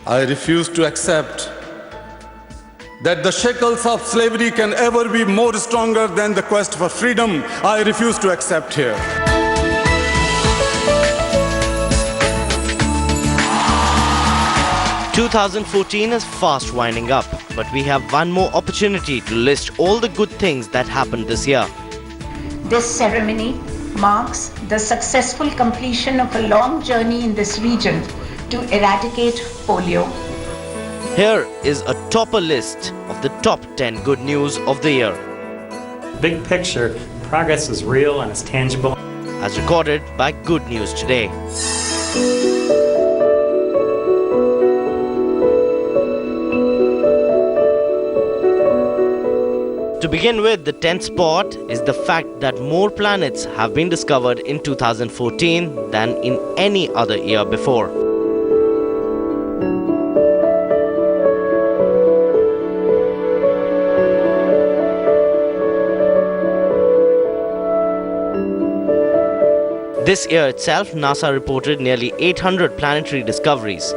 I refuse to accept that the shackles of slavery can ever be more stronger than the quest for freedom. I refuse to accept here. "2014 is fast winding up, but we have one more opportunity to list all the good things that happened this year. This ceremony marks the successful completion of a long journey in this region to eradicate polio. Here is a topper list of the top 10 good news of the year. Big picture, progress is real and it's tangible. As recorded by Good News Today. To begin with, the 10th spot is the fact that more planets have been discovered in 2014 than in any other year before. This year itself, NASA reported nearly 800 planetary discoveries.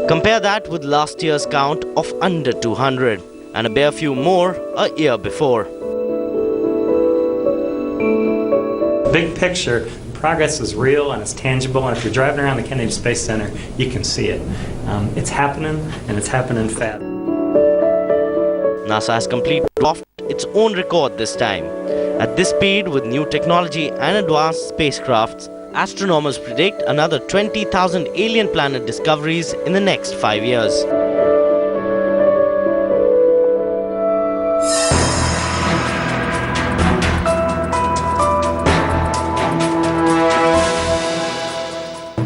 Compare that with last year's count of under 200 and a bare few more a year before. Big picture, progress is real and it's tangible, and if you're driving around the Kennedy Space Center, you can see it. It's happening, and it's happening fast. NASA has completed its own record this time. At this speed, with new technology and advanced spacecrafts, astronomers predict another 20,000 alien planet discoveries in the next 5 years.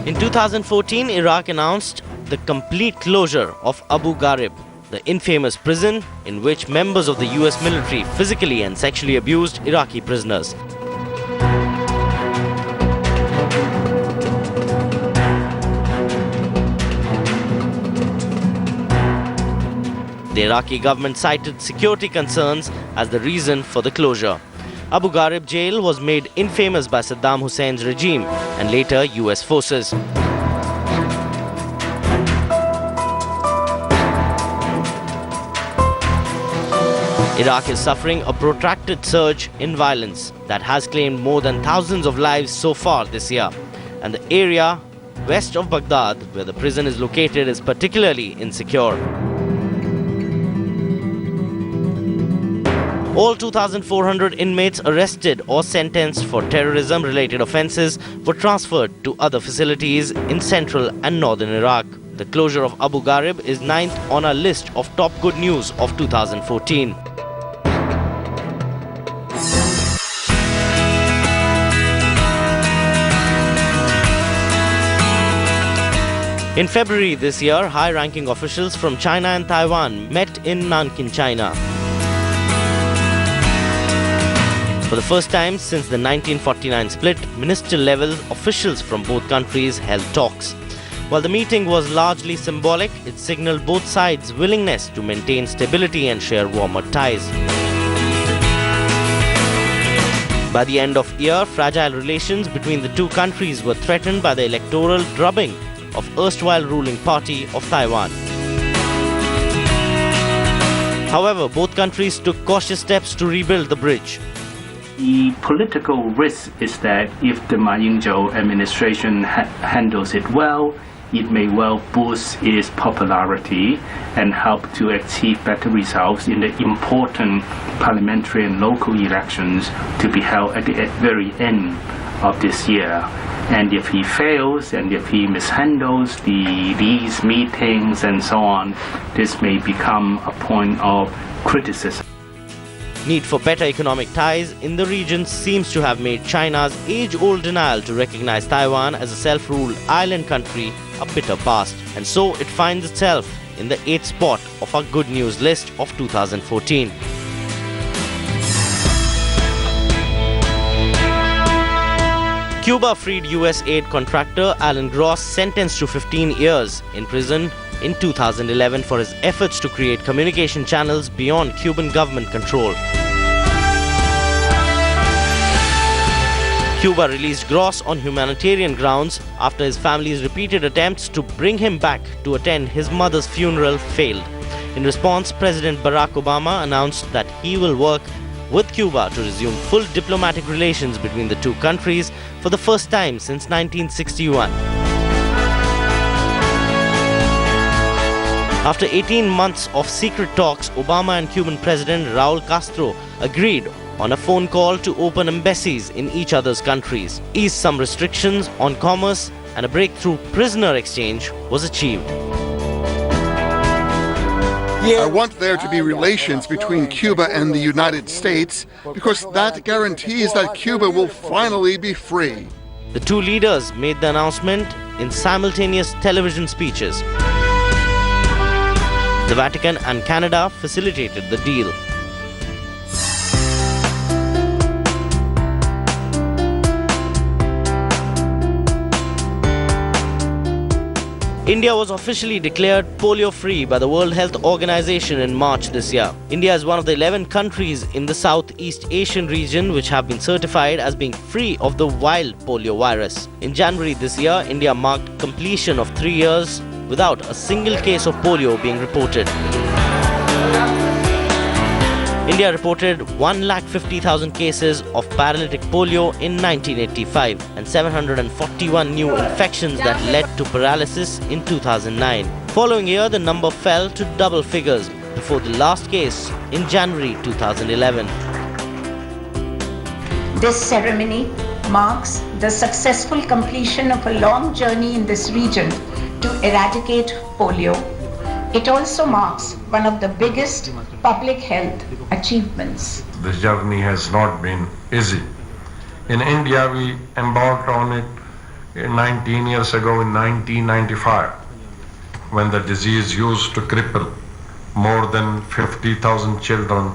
In 2014, Iraq announced the complete closure of Abu Ghraib, the infamous prison in which members of the US military physically and sexually abused Iraqi prisoners. The Iraqi government cited security concerns as the reason for the closure. Abu Ghraib jail was made infamous by Saddam Hussein's regime and later US forces. Iraq is suffering a protracted surge in violence that has claimed more than thousands of lives so far this year. And the area west of Baghdad, where the prison is located, is particularly insecure. All 2,400 inmates arrested or sentenced for terrorism-related offences were transferred to other facilities in central and northern Iraq. The closure of Abu Ghraib is 9th on our list of top good news of 2014. In February this year, high-ranking officials from China and Taiwan met in Nanking, China. For the first time since the 1949 split, minister-level officials from both countries held talks. While the meeting was largely symbolic, it signaled both sides' willingness to maintain stability and share warmer ties. By the end of the year, fragile relations between the two countries were threatened by the electoral drubbing of erstwhile ruling party of Taiwan. However, both countries took cautious steps to rebuild the bridge. The political risk is that if the Ma Ying-jeou administration handles it well, it may well boost its popularity and help to achieve better results in the important parliamentary and local elections to be held at the very end of this year. And if he fails and if he mishandles these meetings and so on, this may become a point of criticism. Need for better economic ties in the region seems to have made China's age-old denial to recognize Taiwan as a self-ruled island country a bitter past. And so it finds itself in the 8th spot of our good news list of 2014. Cuba freed US aid contractor Alan Gross, sentenced to 15 years in prison in 2011 for his efforts to create communication channels beyond Cuban government control. Cuba released Gross on humanitarian grounds after his family's repeated attempts to bring him back to attend his mother's funeral failed. In response, President Barack Obama announced that he will work with Cuba to resume full diplomatic relations between the two countries for the first time since 1961. After 18 months of secret talks, Obama and Cuban President Raul Castro agreed on a phone call to open embassies in each other's countries, ease some restrictions on commerce, and a breakthrough prisoner exchange was achieved. I want there to be relations between Cuba and the United States because that guarantees that Cuba will finally be free. The two leaders made the announcement in simultaneous television speeches. The Vatican and Canada facilitated the deal. India was officially declared polio-free by the World Health Organization in March this year. India is one of the 11 countries in the Southeast Asian region which have been certified as being free of the wild polio virus. In January this year, India marked completion of 3 years without a single case of polio being reported. India reported 150,000 cases of paralytic polio in 1985 and 741 new infections that led to paralysis in 2009. Following year, the number fell to double figures before the last case in January 2011. This ceremony marks the successful completion of a long journey in this region to eradicate polio. It also marks one of the biggest public health achievements. This journey has not been easy. In India, we embarked on it 19 years ago in 1995, when the disease used to cripple more than 50,000 children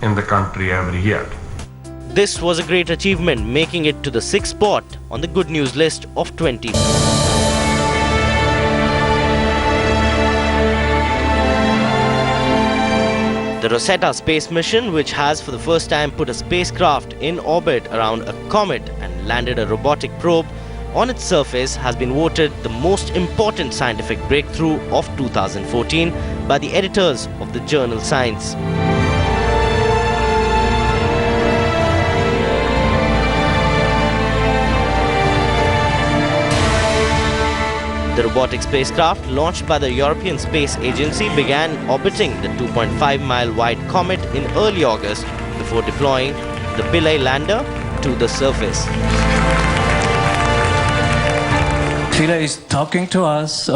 in the country every year. This was a great achievement, making it to the 6th spot on the good news list of 20. The Rosetta space mission, which has for the first time put a spacecraft in orbit around a comet and landed a robotic probe on its surface, has been voted the most important scientific breakthrough of 2014 by the editors of the journal Science. The robotic spacecraft, launched by the European Space Agency, began orbiting the 2.5-mile wide comet in early August before deploying the Philae lander to the surface. Philae is talking to us.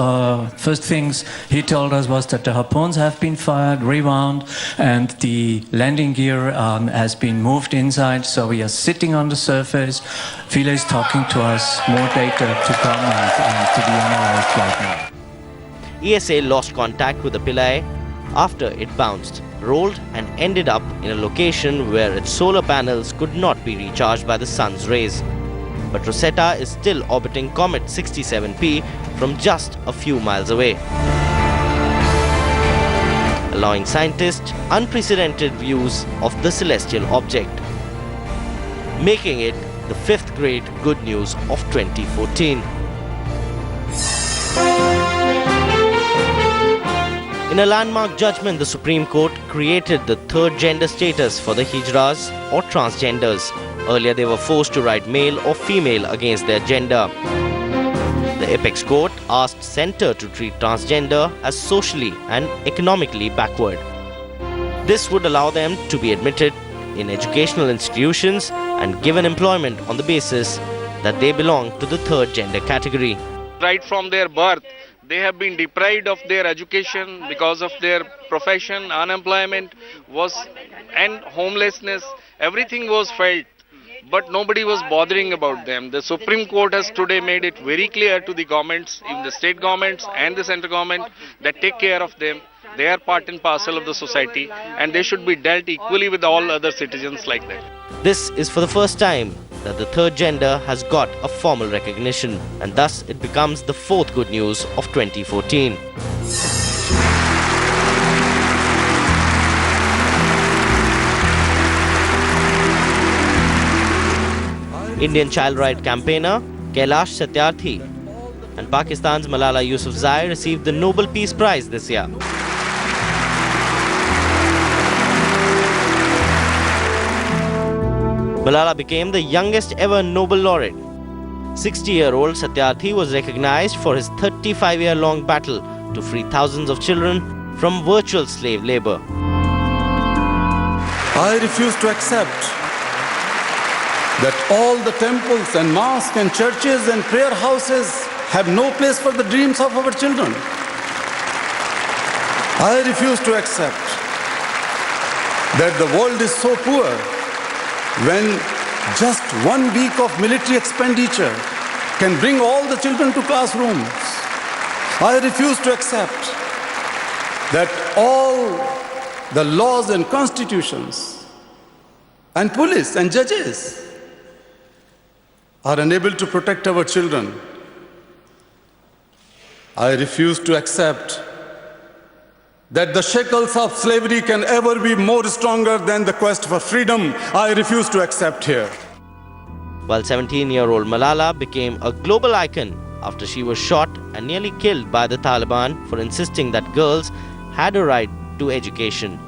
First things he told us was that the harpoons have been fired, rewound, and the landing gear has been moved inside. So we are sitting on the surface. Philae is talking to us. More data to come and to be analyzed right now. ESA lost contact with the Philae after it bounced, rolled, and ended up in a location where its solar panels could not be recharged by the sun's rays. But Rosetta is still orbiting Comet 67P from just a few miles away, allowing scientists unprecedented views of the celestial object, making it the 5th great good news of 2014. In a landmark judgment, the Supreme Court created the 3rd gender status for the Hijras or transgenders. Earlier, they were forced to write male or female against their gender. The Apex Court asked Center to treat transgender as socially and economically backward. This would allow them to be admitted in educational institutions and given employment on the basis that they belong to the 3rd gender category. Right from their birth, they have been deprived of their education because of their profession, unemployment and homelessness. Everything was felt, but nobody was bothering about them. The Supreme Court has today made it very clear to the governments, in the state governments and the central government, that take care of them. They are part and parcel of the society and they should be dealt equally with all other citizens like that. This is for the first time that the 3rd gender has got a formal recognition, and thus it becomes the 4th good news of 2014. Indian child right campaigner Kailash Satyarthi and Pakistan's Malala Yousafzai received the Nobel Peace Prize this year. Malala became the youngest ever Nobel laureate. 60-year-old Satyarthi was recognized for his 35-year-long battle to free thousands of children from virtual slave labor. I refuse to accept that all the temples and mosques and churches and prayer houses have no place for the dreams of our children. I refuse to accept that the world is so poor when just 1 week of military expenditure can bring all the children to classrooms. I refuse to accept that all the laws and constitutions and police and judges are unable to protect our children. I refuse to accept that the shackles of slavery can ever be more stronger than the quest for freedom. I refuse to accept here. While 17-year-old Malala became a global icon after she was shot and nearly killed by the Taliban for insisting that girls had a right to education.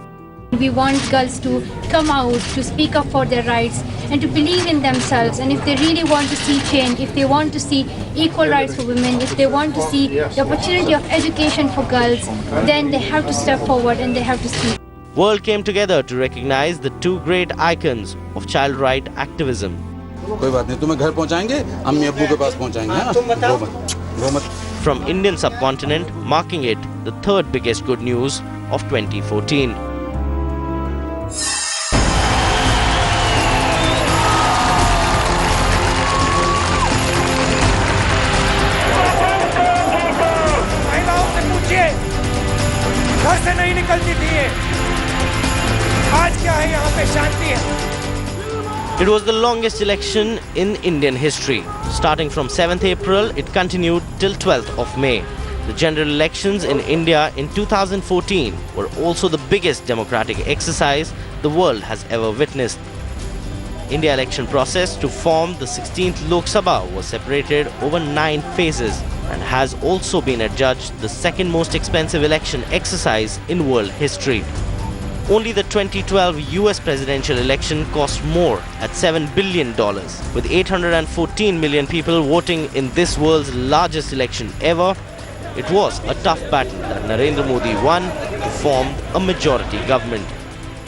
We want girls to come out, to speak up for their rights and to believe in themselves. And if they really want to see change, if they want to see equal rights for women, if they want to see the opportunity of education for girls, then they have to step forward and they have to speak. World came together to recognize the two great icons of child right activism. From Indian subcontinent, marking it the third biggest good news of 2014. It was the longest election in Indian history. Starting from 7th April, it continued till 12th of May. The general elections in India in 2014 were also the biggest democratic exercise the world has ever witnessed. India election process to form the 16th Lok Sabha was separated over 9 phases and has also been adjudged the second most expensive election exercise in world history. Only the 2012 US presidential election cost more at $7 billion, with 814 million people voting in this world's largest election ever. It was a tough battle that Narendra Modi won to form a majority government,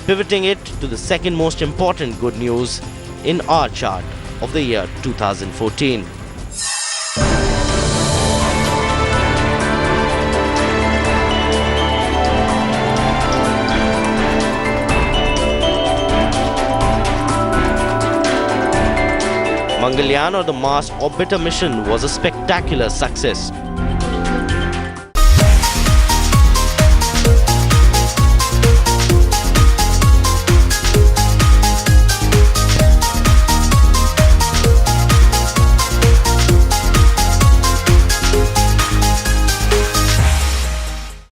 pivoting it to the second most important good news in our chart of the year 2014. Mangalyaan, or the Mars Orbiter mission, was a spectacular success.